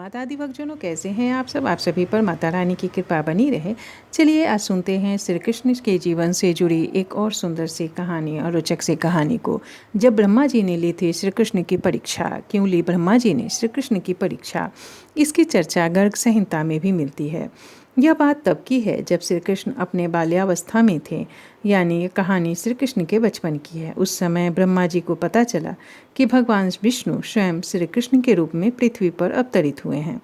माता आदि भक्तजनों, कैसे हैं आप सब। आप सभी पर माता रानी की कृपा बनी रहे। चलिए आज सुनते हैं श्री कृष्ण के जीवन से जुड़ी एक और सुंदर सी कहानी और रोचक सी कहानी को। जब ब्रह्मा जी ने ली थी श्री कृष्ण की परीक्षा, क्यों ली ब्रह्मा जी ने श्री कृष्ण की परीक्षा, इसकी चर्चा गर्ग संहिता में भी मिलती है। यह बात तब की है जब श्री कृष्ण अपने बाल्यावस्था में थे, यानी ये कहानी श्री कृष्ण के बचपन की है। उस समय ब्रह्मा जी को पता चला कि भगवान विष्णु स्वयं श्री कृष्ण के रूप में पृथ्वी पर अवतरित हुए हैं।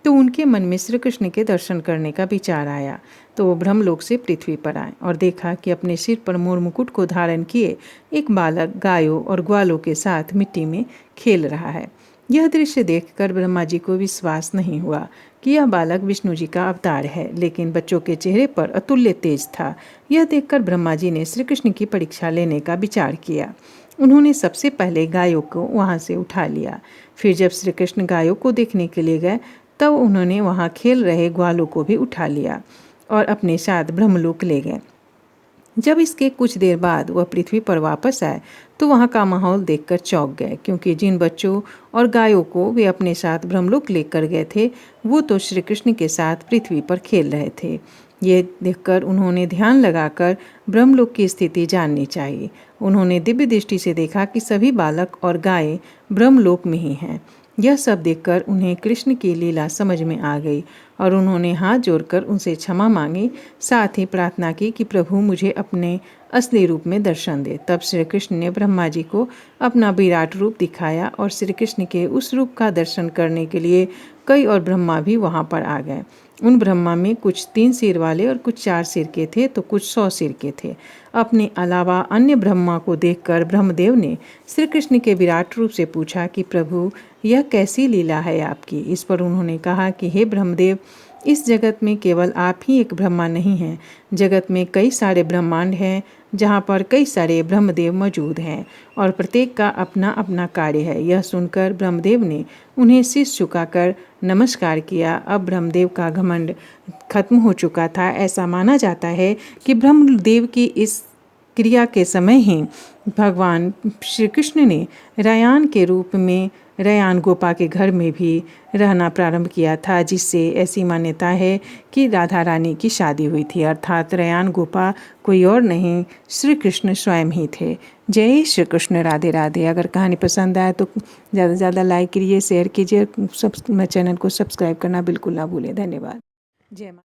तो उनके मन में श्री कृष्ण के दर्शन करने का विचार आया। तो वो ब्रह्मलोक से पृथ्वी पर आए और देखा कि अपने सिर पर मोर मुकुट को धारण किए एक बालक गायों और ग्वालों के साथ मिट्टी में खेल रहा है। यह दृश्य देखकर ब्रह्मा जी को विश्वास नहीं हुआ कि यह बालक विष्णु जी का अवतार है, लेकिन बच्चों के चेहरे पर अतुल्य तेज था। यह देखकर ब्रह्मा जी ने श्री कृष्ण की परीक्षा लेने का विचार किया। उन्होंने सबसे पहले गायों को वहां से उठा लिया। फिर जब श्री कृष्ण गायों को देखने के लिए गए, तब उन्होंने वहां खेल रहे ग्वालों को भी उठा लिया और अपने साथ ब्रह्मलोक ले गए। जब इसके कुछ देर बाद वह पृथ्वी पर वापस आए तो वहाँ का माहौल देखकर चौंक गए, क्योंकि जिन बच्चों और गायों को वे अपने साथ ब्रह्मलोक लेकर गए थे, वो तो श्री कृष्ण के साथ पृथ्वी पर खेल रहे थे। ये देखकर उन्होंने ध्यान लगाकर ब्रह्मलोक की स्थिति जाननी चाहिए। उन्होंने दिव्य दृष्टि से देखा कि सभी बालक और गायें ब्रह्मलोक में ही हैं। यह सब देखकर उन्हें कृष्ण की लीला समझ में आ गई और उन्होंने हाथ जोड़कर उनसे क्षमा मांगी। साथ ही प्रार्थना की कि प्रभु मुझे अपने असली रूप में दर्शन दे। तब श्री कृष्ण ने ब्रह्मा जी को अपना विराट रूप दिखाया और श्री कृष्ण के उस रूप का दर्शन करने के लिए कई और ब्रह्मा भी वहां पर आ गए। उन ब्रह्मा में कुछ 3 सिर वाले और कुछ 4 सिर के थे, तो कुछ 100 सिर के थे। अपने अलावा अन्य ब्रह्मा को देखकर ब्रह्मदेव ने श्री कृष्ण के विराट रूप से पूछा कि प्रभु यह कैसी लीला है आपकी। इस पर उन्होंने कहा कि हे ब्रह्मदेव, इस जगत में केवल आप ही एक ब्रह्मा नहीं हैं। जगत में कई सारे ब्रह्मांड हैं जहाँ पर कई सारे ब्रह्मदेव मौजूद हैं और प्रत्येक का अपना अपना कार्य है। यह सुनकर ब्रह्मदेव ने उन्हें शीश झुकाकर नमस्कार किया। अब ब्रह्मदेव का घमंड खत्म हो चुका था। ऐसा माना जाता है कि ब्रह्मदेव की इस क्रिया के समय ही भगवान श्री कृष्ण ने रयान के रूप में रयान गोपा के घर में भी रहना प्रारंभ किया था, जिससे ऐसी मान्यता है कि राधा रानी की शादी हुई थी। अर्थात रयान गोपा कोई और नहीं, श्री कृष्ण स्वयं ही थे। जय श्री कृष्ण, राधे राधे। अगर कहानी पसंद आए तो ज़्यादा से ज़्यादा लाइक कीजिए, शेयर कीजिए, चैनल को सब्सक्राइब करना बिल्कुल ना भूलें। धन्यवाद। जय माता।